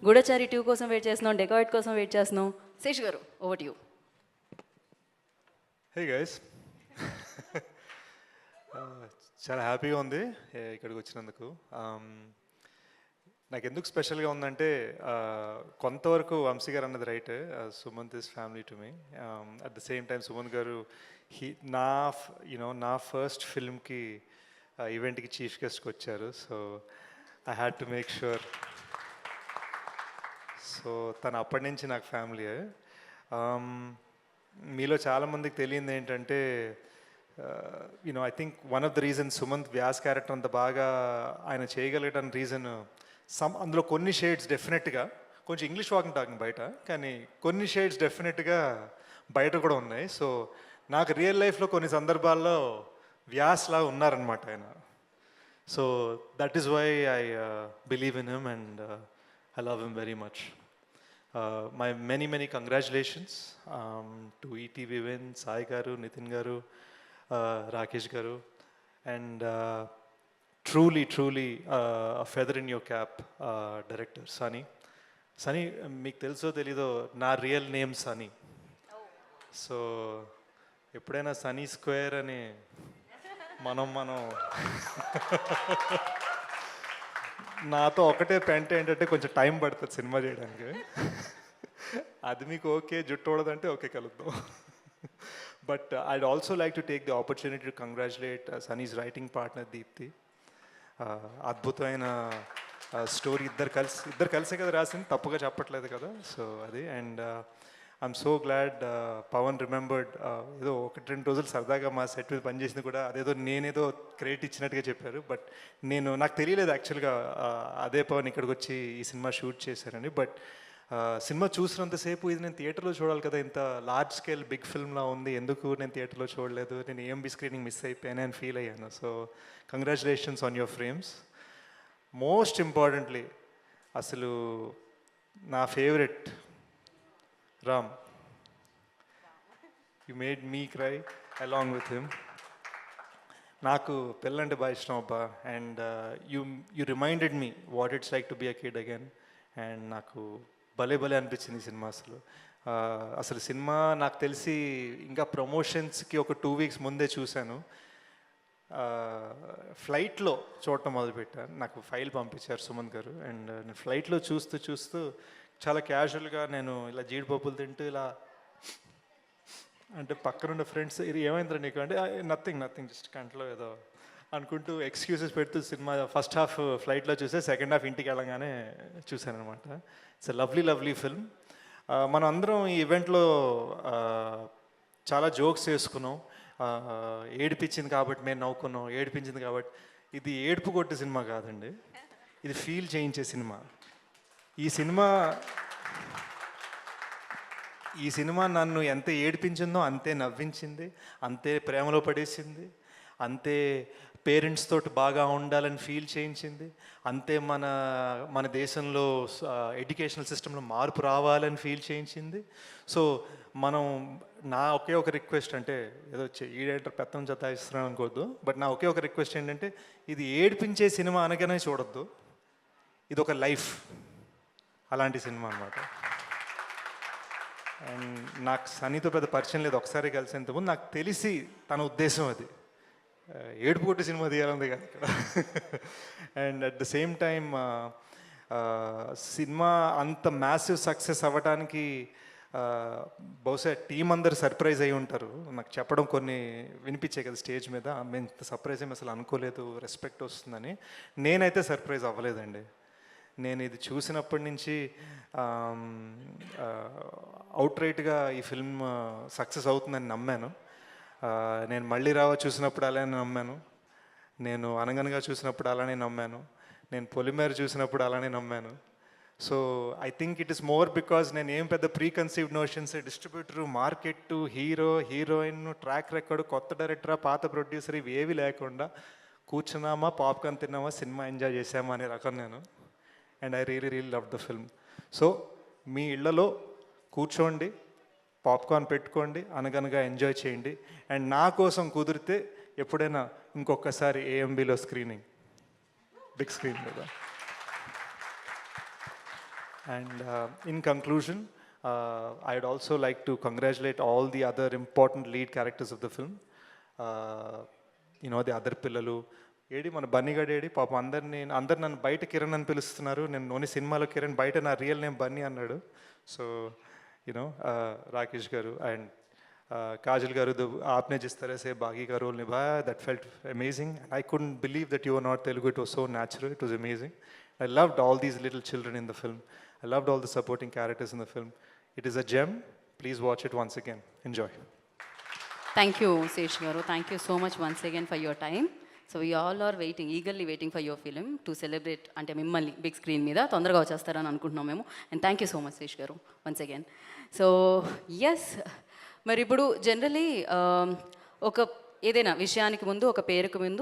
గూఢచారి 2 కోసం వెయిట్ చేస్తున్నాం, డెకాయిట్ కోసం వెయిట్ చేస్తున్నాం. శేష్ గారు, over to you. Hey guys, చాలా హ్యాపీగా ఉంది ఇక్కడికి వచ్చినందుకు. నాకు ఎందుకు స్పెషల్గా ఉందంటే కొంతవరకు వంశీ గారు అన్నది right, Sumanth is family to me. At the same time Sumanth గారు నా ఫస్ట్ ఫిల్మ్కి ఈవెంట్కి చీఫ్ గెస్ట్కి వచ్చారు. So I had to make sure. So తను అప్పటి నుంచి నాకు ఫ్యామిలీయే. మీలో చాలామందికి తెలియంది ఏంటంటే I think one of the reason Sumanth Vyas character అంత బాగా ఆయన చేయగలిగడానికి రీజన్ అందులో కొన్ని షేడ్స్ డెఫినెట్గా కొంచెం ఇంగ్లీష్ వాకింగ్ టాకింగ్ బయట, కానీ కొన్ని షేడ్స్ డెఫినెట్గా బయట కూడా ఉన్నాయి. సో నాకు రియల్ లైఫ్లో కొన్ని సందర్భాల్లో వ్యాస్లా ఉన్నారనమాట ఆయన. So that is why I believe in him and I love him very much. My many congratulations to ETV Win, Sai garu, Nitin garu, Rakesh garu, and truly a feather in your cap, director Sunny. Sunny, meeku teluso telido na real name Sunny. So eppudaina Sunny Square ani మనం నాతో ఒకటే పెంట ఏంటంటే కొంచెం time పడుతుంది cinema చేయడానికి. అది మీకు ఓకే, జుట్టు ఓడదంటే ఓకే, కలుద్దాం. But I'd also like to take the opportunity to congratulate Sunny's writing partner Deepthi. అద్భుతమైన స్టోరీ, ఇద్దరు కలిసే కదా రాసింది, తప్పుగా చెప్పట్లేదు కదా. సో అది, and I'm so glad Pawan remembered. ఏదో 1-2 రోజులు సరదాగా మా సెట్ మీద పనిచేసింది కూడా అదేదో నేనేదో క్రెడిట్ ఇచ్చినట్టుగా చెప్పారు. బట్ నాకు తెలియలేదు యాక్చువల్గా అదే పవన్ ఇక్కడికి వచ్చి ఈ సినిమా షూట్ చేశారని. బట్ సినిమా చూసినంతసేపు ఇది నేను థియేటర్లో చూడాలి కదా, ఇంత లార్జ్ స్కేల్ బిగ్ ఫిల్మ్లా ఉంది, ఎందుకు నేను థియేటర్లో చూడలేదు, నేను ఏఎంబీ స్క్రీనింగ్ మిస్ అయిపోయాను అని ఫీల్ అయ్యాను. So congratulations on your frames. Most importantly అసలు నా favourite Ram, you made me cry along with him. నాకు పెళ్ళంటే బాగా ఇష్టం అబ్బా, and you reminded me what it's like to be a kid again. And నాకు భలే అనిపించింది ఈ సినిమా. అసలు సినిమా నాకు తెలిసి ఇంకా ప్రమోషన్స్కి ఒక 2 weeks ముందే చూశాను. ఫ్లైట్లో చూడటం మొదలుపెట్టాను. నాకు ఫైల్ పంపించారు సుమంత్ గారు, అండ్ నేను ఫ్లైట్లో చూస్తూ చాలా క్యాజువల్గా నేను ఇలా జీడిపప్పులు తింటూ ఇలా అంటే పక్కనున్న ఫ్రెండ్స్ ఇది ఏమైందిరా నీకు అంటే నథింగ్ జస్ట్ కంట్లో ఏదో అనుకుంటూ ఎక్స్క్యూజెస్ పెడుతూ సినిమా ఫస్ట్ హాఫ్ ఫ్లైట్లో చూసే, సెకండ్ హాఫ్ ఇంటికి వెళ్ళగానే చూశాను అనమాట. It's a lovely film. మనం అందరం ఈ ఈవెంట్లో చాలా జోక్స్ చేసుకున్నాం. ఏడిపించింది కాబట్టి మేము నవ్వుకున్నాం, ఏడిపించింది కాబట్టి. ఇది ఏడుపు కొట్టే సినిమా కాదండి, ఇది ఫీల్ చేయించే సినిమా. ఈ సినిమా నన్ను ఎంత ఏడిపించిందో అంతే నవ్వించింది, అంతే ప్రేమలో పడేసింది, అంతే పేరెంట్స్ తోటి బాగా ఉండాలని ఫీల్ చేయించింది, అంతే మన దేశంలో ఎడ్యుకేషనల్ సిస్టంలో మార్పు రావాలని ఫీల్ చేయించింది. సో నా ఒకే ఒక రిక్వెస్ట్, అంటే ఏదో ఈడేంటర్ పెత్తం జతాయిస్తున్నాను అనుకోవద్దు, బట్ నా ఒకే ఒక రిక్వెస్ట్ ఏంటంటే ఇది ఏడిపించే సినిమా అనగానే చూడొద్దు, ఇది ఒక లైఫ్, అలాంటి సినిమా అనమాట. అండ్ నాకు సనీతో పెద్ద పరిచయం లేదు, ఒకసారి కలిసేంతకుముందు నాకు తెలిసి తన ఉద్దేశం అది ఏడుపు కొట్టి సినిమా తీయాలంది కదా ఇక్కడ. And at the same time cinema అంత మ్యాసివ్ సక్సెస్ అవ్వడానికి బహుశా టీం అందరు సర్ప్రైజ్ అయి ఉంటారు. నాకు చెప్పడం కొన్ని వినిపించాయి కదా స్టేజ్ మీద, మేము ఇంత సర్ప్రైజ్ ఏమి అసలు అనుకోలేదు, రెస్పెక్ట్ వస్తుందని. నేనైతే సర్ప్రైజ్ అవ్వలేదండి. నేను ఇది చూసినప్పటి నుంచి అవుట్రైట్గా ఈ ఫిల్మ్ సక్సెస్ అవుతుందని నమ్మాను. నేను మళ్ళీ చూసినప్పుడు అలానే నమ్మాను, నేను అనగనగా చూసినప్పుడు అలానే నమ్మాను, నేను పొలిమేర చూసినప్పుడు అలానే నమ్మాను. So I think it is more because నేను ఏం పెద్ద preconceived notions, distributor, market, heroine, track record, కొత్త డైరెక్టరా, పాత ప్రొడ్యూసర్, ఇవి ఏవి లేకుండా కూర్చున్నామా, పాప్కార్న్ తిన్నామా, సినిమా ఎంజాయ్ చేసామా అనే రకం నేను. And I really love the film. So మీ ఇళ్లలో కూర్చోండి, పాప్కార్న్ పెట్టుకోండి, అనగనగా ఎంజాయ్ చేయండి. అండ్ నా కోసం కుదిరితే ఎప్పుడైనా ఇంకొకసారి ఏఎంబీలో స్క్రీనింగ్, బిగ్ స్క్రీన్ మీద. And in conclusion, I'd also like to congratulate all the other important lead characters of the film. The other పిల్లలు ఏడి మన బన్నీగాడు ఏడి పాపం అందరు నన్ను బయట కిరణ్ అని పిలుస్తున్నారు, నేను ఓన్లీ సినిమాలో కిరణ్, బయట నా రియల్ నేమ్ బన్నీ అన్నాడు. సో రాకేష్ గారు అండ్ काजल गारू, आपने जिस तरह से बागी का रोल निभाया, that felt amazing. I couldn't believe that you were not Telugu. It was so natural. It was amazing. I loved all these little children in the film. I loved all the supporting characters in the film. It is a gem. Please watch it once again. Enjoy. Thank you Sesh garu, thank you so much once again for your time. So we all are waiting, eagerly waiting for your film to celebrate, అంటే మిమ్మల్ని big screen మీద తొందరగా వచ్చేస్తారని అనుకుంటున్నాం మేము. And thank you so much Sesh garu once again. So yes, మరి ఇప్పుడు generally ఒక ఏదైనా విషయానికి ముందు, ఒక పేరుకు ముందు